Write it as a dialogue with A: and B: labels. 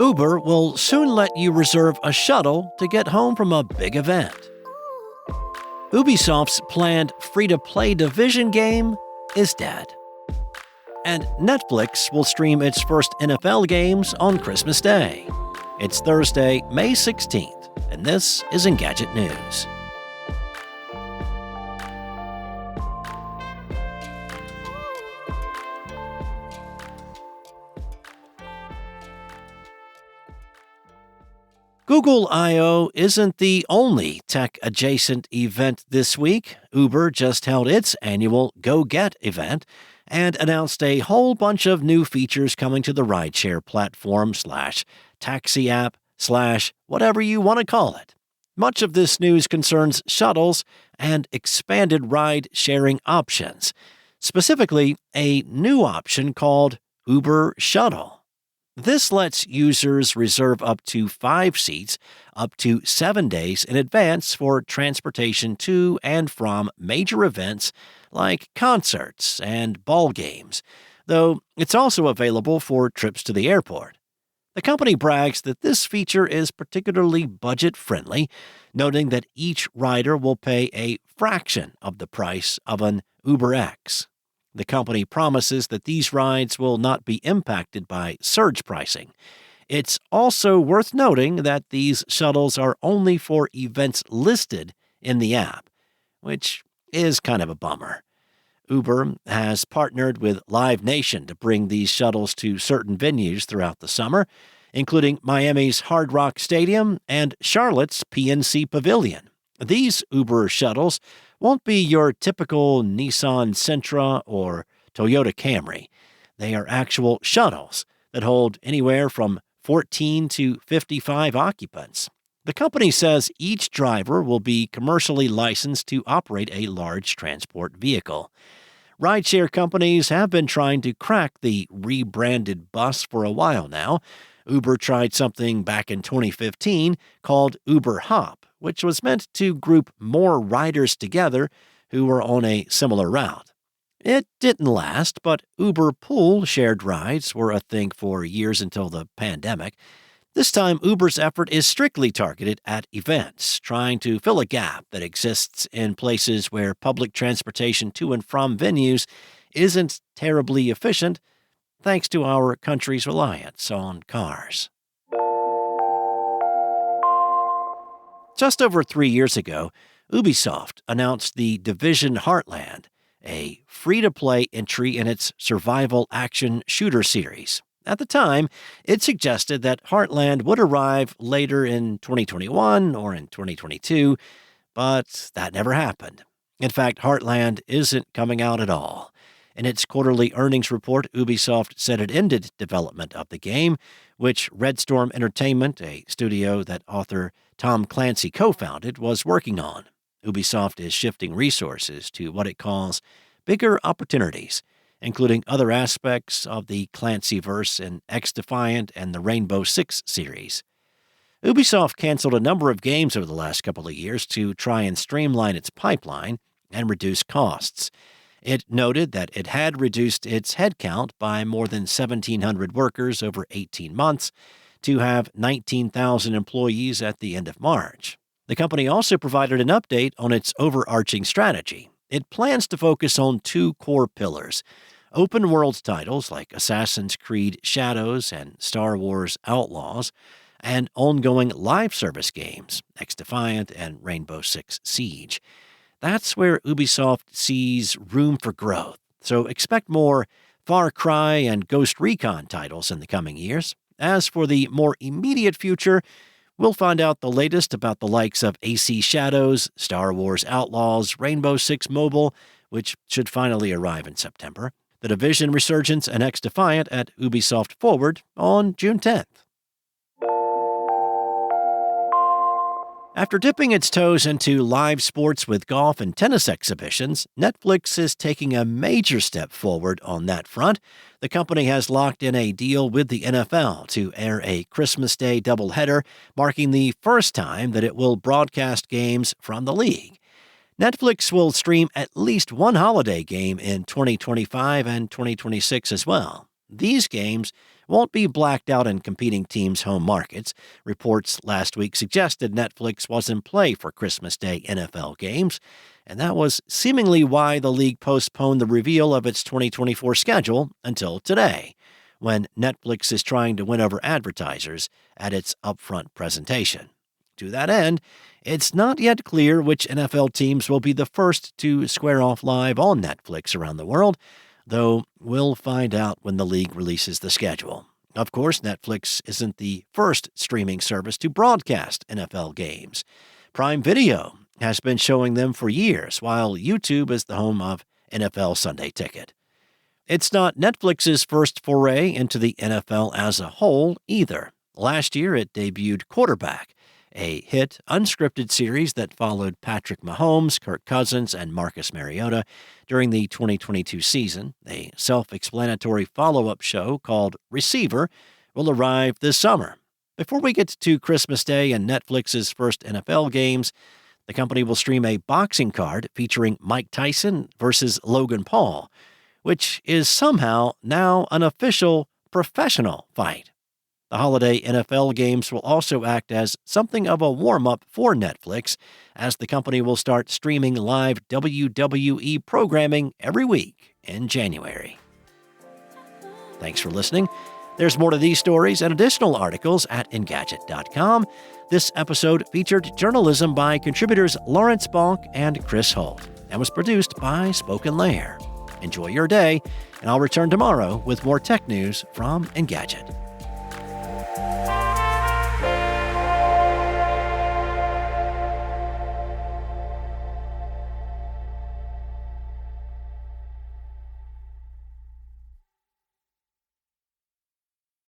A: Uber will soon let you reserve a shuttle to get home from a big event. Ubisoft's planned free-to-play Division game is dead. And Netflix will stream its first NFL games on Christmas Day. It's Thursday, May 16th, and this is Engadget News. Google I/O isn't the only tech-adjacent event this week. Uber just held its annual Go Get event and announced a whole bunch of new features coming to the rideshare platform / taxi app / whatever you want to call it. Much of this news concerns shuttles and expanded ride-sharing options, specifically a new option called Uber Shuttle. This lets users reserve up to 5 seats up to 7 days in advance for transportation to and from major events like concerts and ball games, though it's also available for trips to the airport. The company brags that this feature is particularly budget-friendly, noting that each rider will pay a fraction of the price of an UberX. The company promises that these rides will not be impacted by surge pricing. It's also worth noting that these shuttles are only for events listed in the app, which is kind of a bummer. Uber has partnered with Live Nation to bring these shuttles to certain venues throughout the summer, including Miami's Hard Rock Stadium and Charlotte's PNC Pavilion. These Uber shuttles won't be your typical Nissan Sentra or Toyota Camry. They are actual shuttles that hold anywhere from 14 to 55 occupants. The company says each driver will be commercially licensed to operate a large transport vehicle. Rideshare companies have been trying to crack the rebranded bus for a while now. Uber tried something back in 2015 called Uber Hop, which was meant to group more riders together who were on a similar route. It didn't last, but Uber Pool shared rides were a thing for years until the pandemic. This time, Uber's effort is strictly targeted at events, trying to fill a gap that exists in places where public transportation to and from venues isn't terribly efficient, thanks to our country's reliance on cars. Just over 3 years ago, Ubisoft announced the Division Heartland, a free-to-play entry in its survival action shooter series. At the time, it suggested that Heartland would arrive later in 2021 or in 2022, but that never happened. In fact, Heartland isn't coming out at all. In its quarterly earnings report, Ubisoft said it ended development of the game, which Red Storm Entertainment, a studio that author Tom Clancy co-founded, was working on. Ubisoft is shifting resources to what it calls bigger opportunities, including other aspects of the Clancyverse in X-Defiant and the Rainbow Six series. Ubisoft canceled a number of games over the last couple of years to try and streamline its pipeline and reduce costs. It noted that it had reduced its headcount by more than 1,700 workers over 18 months to have 19,000 employees at the end of March. The company also provided an update on its overarching strategy. It plans to focus on 2 core pillars: open-world titles like Assassin's Creed Shadows and Star Wars Outlaws, and ongoing live service games, X-Defiant and Rainbow Six Siege. That's where Ubisoft sees room for growth, so expect more Far Cry and Ghost Recon titles in the coming years. As for the more immediate future, we'll find out the latest about the likes of AC Shadows, Star Wars Outlaws, Rainbow Six Mobile, which should finally arrive in September, The Division Resurgence, and X-Defiant at Ubisoft Forward on June 10th. After dipping its toes into live sports with golf and tennis exhibitions, Netflix is taking a major step forward on that front. The company has locked in a deal with the NFL to air a Christmas Day doubleheader, marking the first time that it will broadcast games from the league. Netflix will stream at least one holiday game in 2025 and 2026 as well. These games won't be blacked out in competing teams' home markets. Reports last week suggested Netflix was in play for Christmas Day NFL games, and that was seemingly why the league postponed the reveal of its 2024 schedule until today, when Netflix is trying to win over advertisers at its upfront presentation. To that end, it's not yet clear which NFL teams will be the first to square off live on Netflix around the world, though we'll find out when the league releases the schedule. Of course, Netflix isn't the first streaming service to broadcast NFL games. Prime Video has been showing them for years, while YouTube is the home of NFL Sunday Ticket. It's not Netflix's first foray into the NFL as a whole, either. Last year, it debuted Quarterback, a hit, unscripted series that followed Patrick Mahomes, Kirk Cousins, and Marcus Mariota during the 2022 season. A self-explanatory follow-up show called Receiver will arrive this summer. Before we get to Christmas Day and Netflix's first NFL games, the company will stream a boxing card featuring Mike Tyson versus Logan Paul, which is somehow now an official professional fight. The holiday NFL games will also act as something of a warm-up for Netflix, as the company will start streaming live WWE programming every week in January. Thanks for listening. There's more to these stories and additional articles at Engadget.com. This episode featured journalism by contributors Lawrence Bonk and Chris Holt, and was produced by Spoken Layer. Enjoy your day, and I'll return tomorrow with more tech news from Engadget.